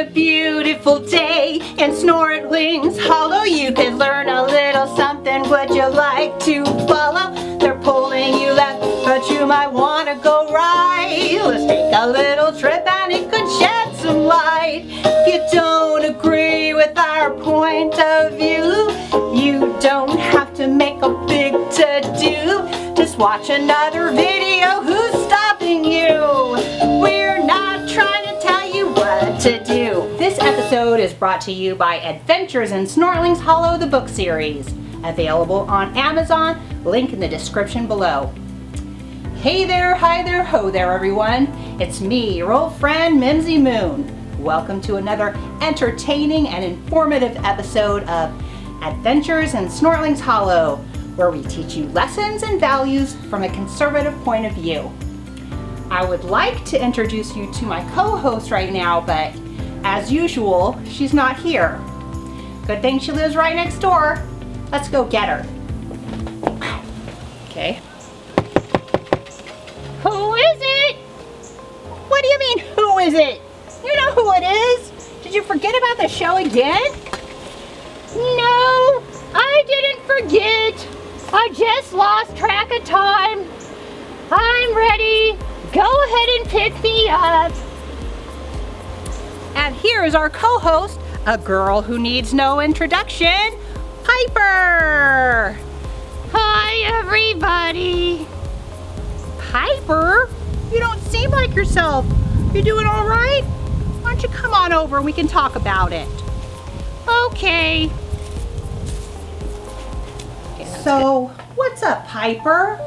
a beautiful day in Snortling's Hollow. You could learn a little something. Would you like to follow? They're pulling you left, but you might want to go right. Let's take a little trip and it could shed some light. If you don't agree with our point of view, you don't have to make a big to-do. Just watch another video. Who's stopping you? We're not trying to tell you what to do. This episode is brought to you by Adventures in Snortling's Hollow, the book series. Available on Amazon, link in the description below. Hey there, hi there, ho there everyone. It's me, your old friend Mimzi Moon. Welcome to another entertaining and informative episode of Adventures in Snortling's Hollow, where we teach you lessons and values from a conservative point of view. I would like to introduce you to my co-host right now, but as usual, she's not here. Good thing she lives right next door. Let's go get her. Okay. Who is it? What do you mean, who is it? You know who it is. Did you forget about the show again? No, I didn't forget. I just lost track of time. I'm ready. Go ahead and pick me up. And here is our co-host, a girl who needs no introduction, Piper. Hi, everybody. Piper, you don't seem like yourself. You doing all right? Why don't you come on over and we can talk about it? Okay. So, what's up, Piper?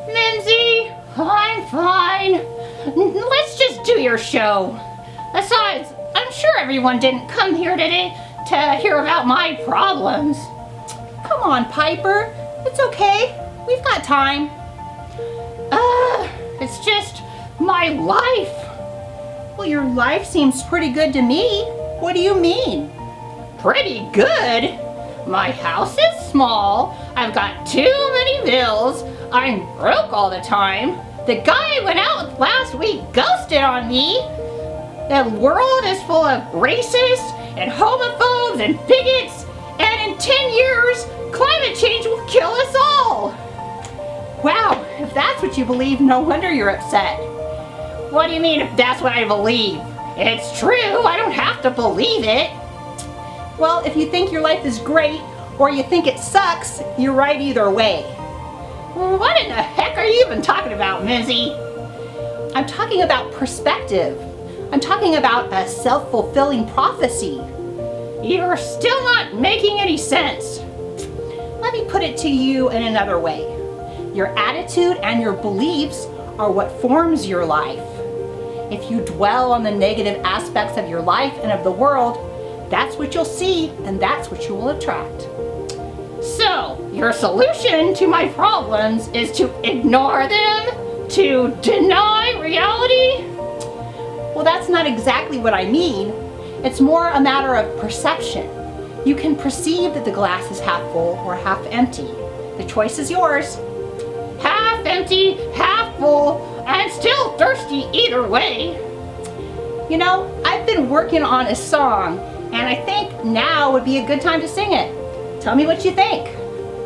Mimzi, I'm fine. Let's just do your show. Besides, I'm sure everyone didn't come here today to hear about my problems. Come on, Piper. It's okay. We've got time. It's just my life. Well, your life seems pretty good to me. What do you mean? Pretty good? My house is small. I've got too many bills. I'm broke all the time. The guy I went out with last week ghosted on me. The world is full of racists and homophobes and bigots. And in 10 years, climate change will kill us all. Wow, if that's what you believe, no wonder you're upset. What do you mean if that's what I believe? It's true, I don't have to believe it. Well, if you think your life is great or you think it sucks, you're right either way. What in the heck are you even talking about, Mizzy? I'm talking about perspective. I'm talking about a self-fulfilling prophecy. You're still not making any sense. Let me put it to you in another way. Your attitude and your beliefs are what forms your life. If you dwell on the negative aspects of your life and of the world, that's what you'll see and that's what you will attract. So, your solution to my problems is to ignore them, to deny reality? Well, that's not exactly what I mean. It's more a matter of perception. You can perceive that the glass is half full or half empty. The choice is yours. Half empty, half full, I'm still thirsty either way. You know, I've been working on a song, and I think now would be a good time to sing it. Tell me what you think.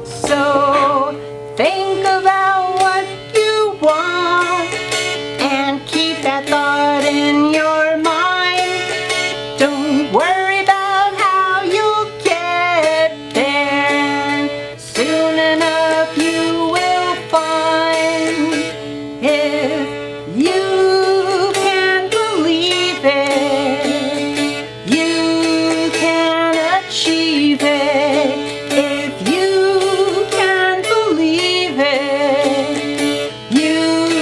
So, think about what you want, and keep that thought in your mind. Don't worry about how you'll get there. Soon enough you will find. If you can believe it, you can achieve it. If you can believe it, you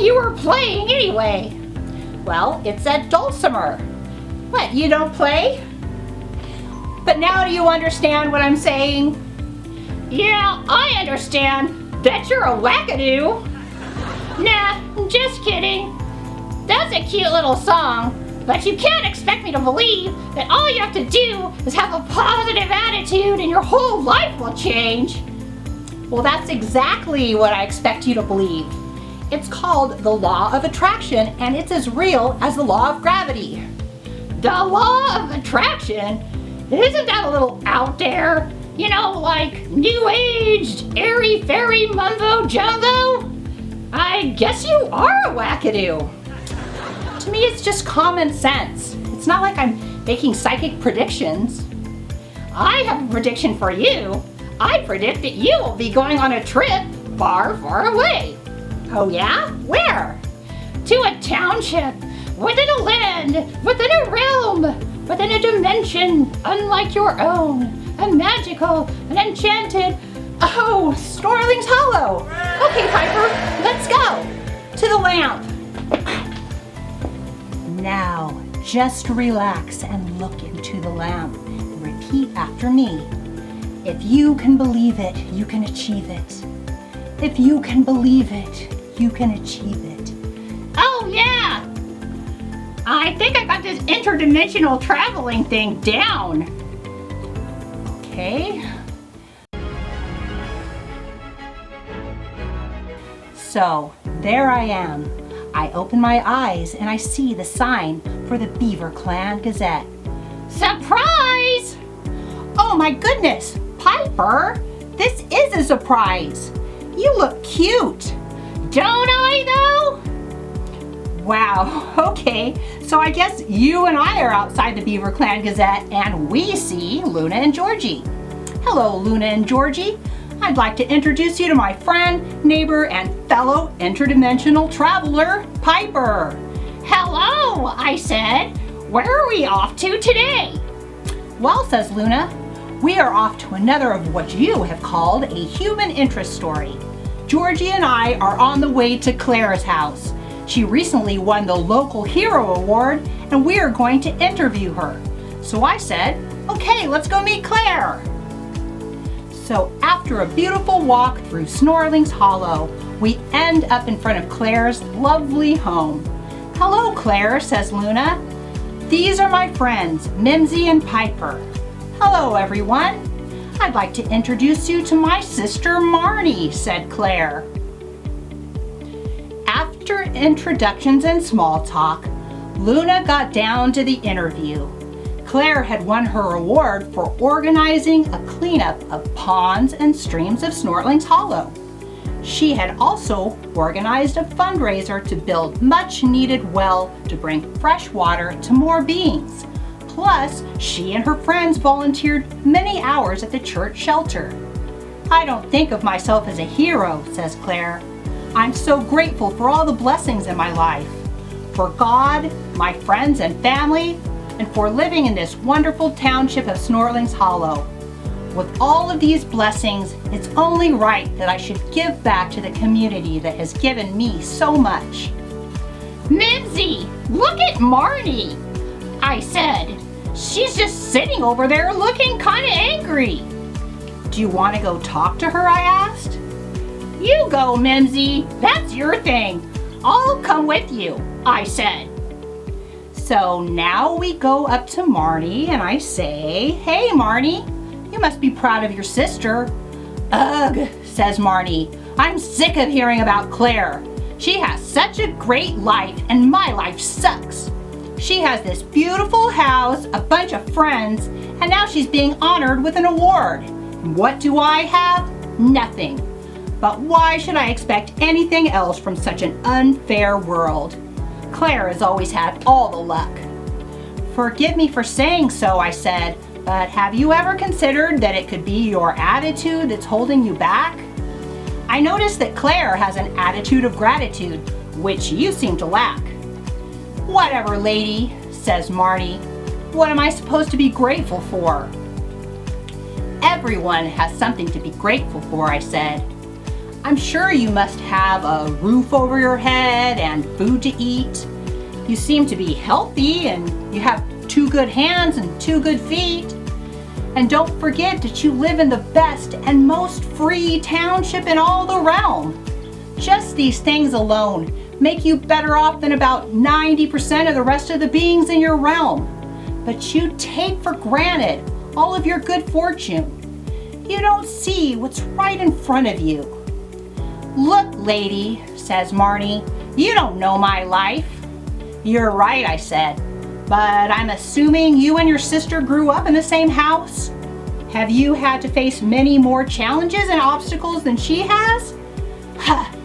you were playing anyway? Well, it said dulcimer. What, you don't play? But now do you understand what I'm saying? Yeah, I understand. Bet you're a wackadoo. Nah, just kidding. That's a cute little song, but you can't expect me to believe that all you have to do is have a positive attitude and your whole life will change. Well, that's exactly what I expect you to believe. It's called the law of attraction, and it's as real as the law of gravity. The law of attraction? Isn't that a little out there? You know, like new aged, airy fairy mumbo jumbo? I guess you are a wackadoo. To me, it's just common sense. It's not like I'm making psychic predictions. I have a prediction for you. I predict that you will be going on a trip far, far away. Oh yeah? Where? To a township, within a land, within a realm, within a dimension unlike your own, a magical, an enchanted, oh, Snorling's Hollow. Okay, Piper, let's go to the lamp. Now, just relax and look into the lamp. Repeat after me. If you can believe it, you can achieve it. If you can believe it, you can achieve it. Oh yeah! I think I got this interdimensional traveling thing down. Okay. So, there I am. I open my eyes and I see the sign for the Beaver Clan Gazette. Surprise! Oh my goodness, Piper, this is a surprise. You look cute. Don't I though? Wow, okay, so I guess you and I are outside the Beaver Clan Gazette and we see Luna and Georgie. Hello, Luna and Georgie. I'd like to introduce you to my friend, neighbor, and fellow interdimensional traveler, Piper. Hello, I said. Where are we off to today? Well, says Luna, we are off to another of what you have called a human interest story. Georgie and I are on the way to Claire's house. She recently won the Local Hero Award, and we are going to interview her. So I said, okay, let's go meet Claire. So after a beautiful walk through Snorling's Hollow, we end up in front of Claire's lovely home. Hello, Claire, says Luna. These are my friends, Mimzi and Piper. Hello, everyone. I'd like to introduce you to my sister, Marnie, said Claire. After introductions and small talk, Luna got down to the interview. Claire had won her award for organizing a cleanup of ponds and streams of Snorling's Hollow. She had also organized a fundraiser to build much needed well to bring fresh water to more beings. Plus, she and her friends volunteered many hours at the church shelter. I don't think of myself as a hero, says Claire. I'm so grateful for all the blessings in my life. For God, my friends and family, and for living in this wonderful township of Snorling's Hollow. With all of these blessings, it's only right that I should give back to the community that has given me so much. Mimzi, look at Marnie, I said. She's just sitting over there looking kind of angry. Do you want to go talk to her, I asked. You go, Mimzi, that's your thing. I'll come with you, I said. So now we go up to Marnie and I say, hey Marnie, you must be proud of your sister. Ugh, says Marnie, I'm sick of hearing about Claire. She has such a great life and my life sucks. She has this beautiful house, a bunch of friends, and now she's being honored with an award. And what do I have? Nothing. But why should I expect anything else from such an unfair world? Claire has always had all the luck. Forgive me for saying so, I said, but have you ever considered that it could be your attitude that's holding you back? I noticed that Claire has an attitude of gratitude, which you seem to lack. Whatever, lady, says Marnie. What am I supposed to be grateful for? Everyone has something to be grateful for, I said. I'm sure you must have a roof over your head and food to eat. You seem to be healthy and you have 2 good hands and 2 good feet. And don't forget that you live in the best and most free township in all the realm. Just these things alone make you better off than about 90% of the rest of the beings in your realm. But you take for granted all of your good fortune. You don't see what's right in front of you. Look, lady, says Marnie, you don't know my life. You're right, I said, but I'm assuming you and your sister grew up in the same house? Have you had to face many more challenges and obstacles than she has?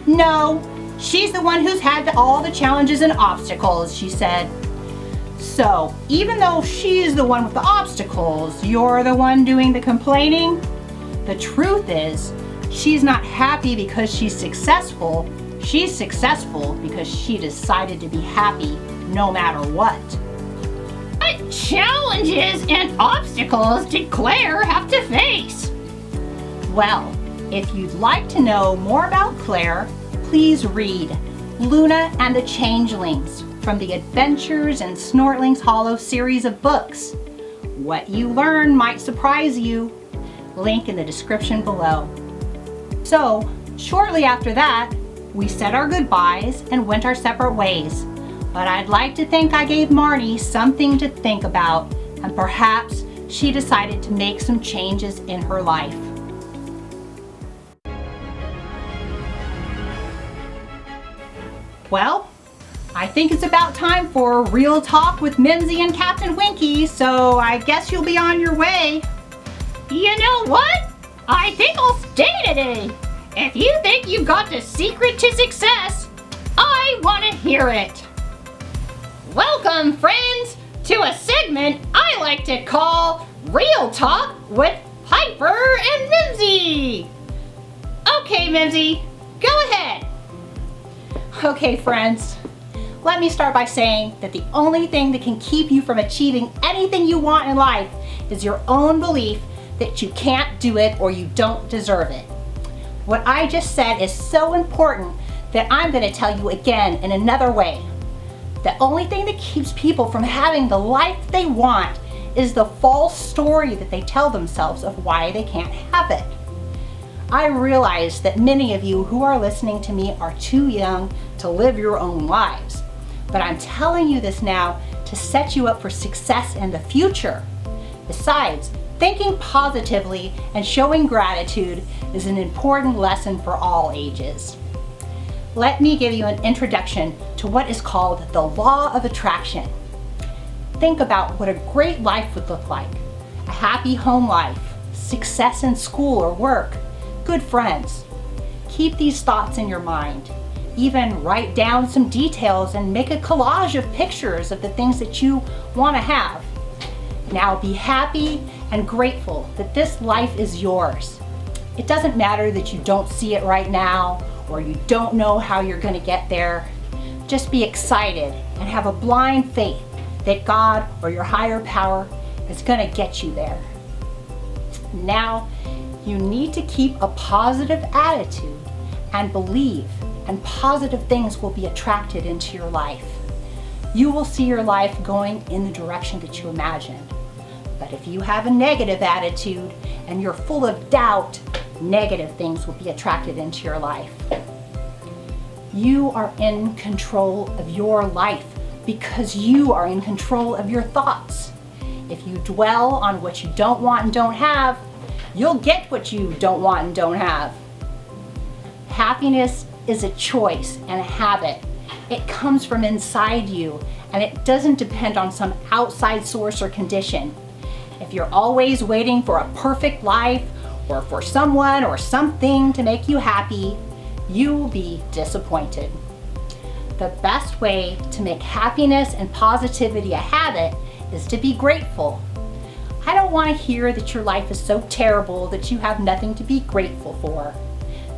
No, she's the one who's had all the challenges and obstacles, she said. So, even though she's the one with the obstacles, you're the one doing the complaining? The truth is, she's not happy because she's successful. She's successful because she decided to be happy no matter what. What challenges and obstacles did Claire have to face? Well, if you'd like to know more about Claire, please read Luna and the Changelings from the Adventures in Snortling's Hollow series of books. What you learn might surprise you. Link in the description below. So, shortly after that, we said our goodbyes and went our separate ways. But I'd like to think I gave Marnie something to think about, and perhaps she decided to make some changes in her life. Well, I think it's about time for Real Talk with Mimzi and Captain Winky, so I guess you'll be on your way. You know what? I think I'll stay today. If you think you've got the secret to success, I want to hear it. Welcome, friends, to a segment I like to call Real Talk with Piper and Mimzi. Okay, Mimzi, go ahead. Okay, friends, let me start by saying that the only thing that can keep you from achieving anything you want in life is your own belief that you can't do it or you don't deserve it. What I just said is so important that I'm going to tell you again in another way. The only thing that keeps people from having the life they want is the false story that they tell themselves of why they can't have it. I realize that many of you who are listening to me are too young to live your own lives, but I'm telling you this now to set you up for success in the future. Besides, thinking positively and showing gratitude is an important lesson for all ages. Let me give you an introduction to what is called the law of attraction. Think about what a great life would look like. A happy home life, success in school or work, good friends. Keep these thoughts in your mind. Even write down some details and make a collage of pictures of the things that you want to have. Now be happy and grateful that this life is yours. It doesn't matter that you don't see it right now or you don't know how you're going to get there. Just be excited and have a blind faith that God or your higher power is going to get you there. Now, you need to keep a positive attitude and believe, and positive things will be attracted into your life. You will see your life going in the direction that you imagined. But if you have a negative attitude and you're full of doubt, negative things will be attracted into your life. You are in control of your life because you are in control of your thoughts. If you dwell on what you don't want and don't have, you'll get what you don't want and don't have. Happiness is a choice and a habit. It comes from inside you and it doesn't depend on some outside source or condition. If you're always waiting for a perfect life or for someone or something to make you happy, you will be disappointed. The best way to make happiness and positivity a habit is to be grateful. I don't want to hear that your life is so terrible that you have nothing to be grateful for.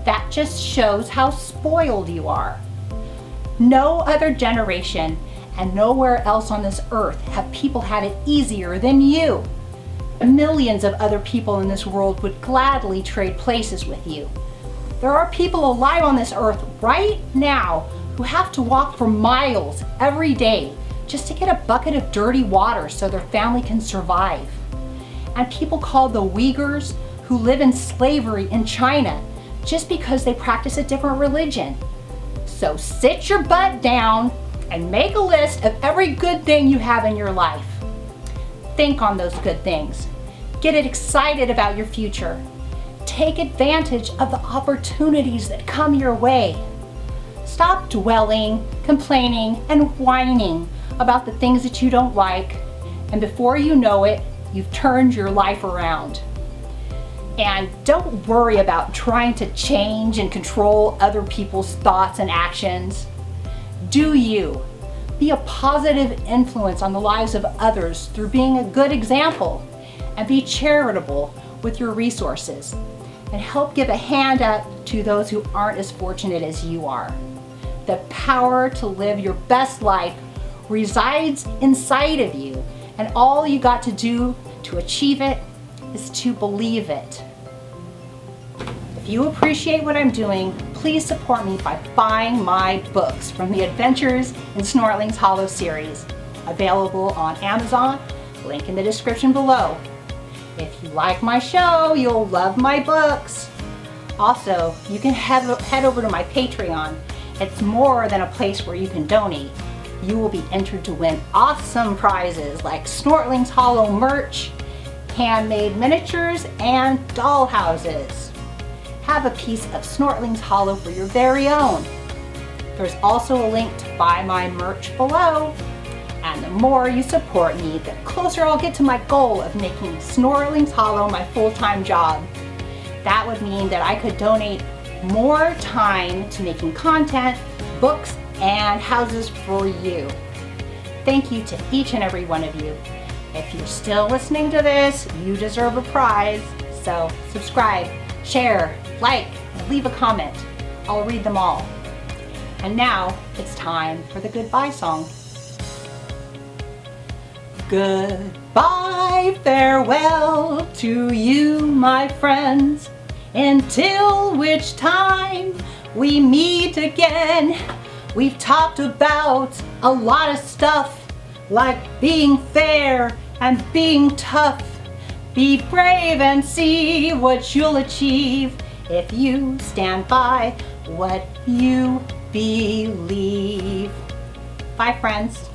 That just shows how spoiled you are. No other generation and nowhere else on this earth have people had it easier than you. Millions of other people in this world would gladly trade places with you. There are people alive on this earth right now who have to walk for miles every day just to get a bucket of dirty water so their family can survive. And people called the Uyghurs who live in slavery in China just because they practice a different religion. So sit your butt down and make a list of every good thing you have in your life. Think on those good things. Get excited about your future. Take advantage of the opportunities that come your way. Stop dwelling, complaining, and whining about the things that you don't like, and before you know it, you've turned your life around. And don't worry about trying to change and control other people's thoughts and actions. Do you. Be a positive influence on the lives of others through being a good example, and be charitable with your resources, and help give a hand up to those who aren't as fortunate as you are. The power to live your best life resides inside of you, and all you got to do to achieve it is to believe it. If you appreciate what I'm doing, please support me by buying my books from the Adventures in Snortling's Hollow series, available on Amazon, link in the description below. If you like my show, you'll love my books. Also, you can head over to my Patreon. It's more than a place where you can donate. You will be entered to win awesome prizes like Snortling's Hollow merch, handmade miniatures, and doll houses. Have a piece of Snortling's Hollow for your very own. There's also a link to buy my merch below. And the more you support me, the closer I'll get to my goal of making Snortling's Hollow my full-time job. That would mean that I could donate more time to making content, books, and houses for you. Thank you to each and every one of you. If you're still listening to this, you deserve a prize. So subscribe, share, like, and leave a comment. I'll read them all. And now it's time for the goodbye song. Goodbye, farewell to you, my friends, until which time we meet again. We've talked about a lot of stuff, like being fair and being tough. Be brave and see what you'll achieve if you stand by what you believe. Bye, friends.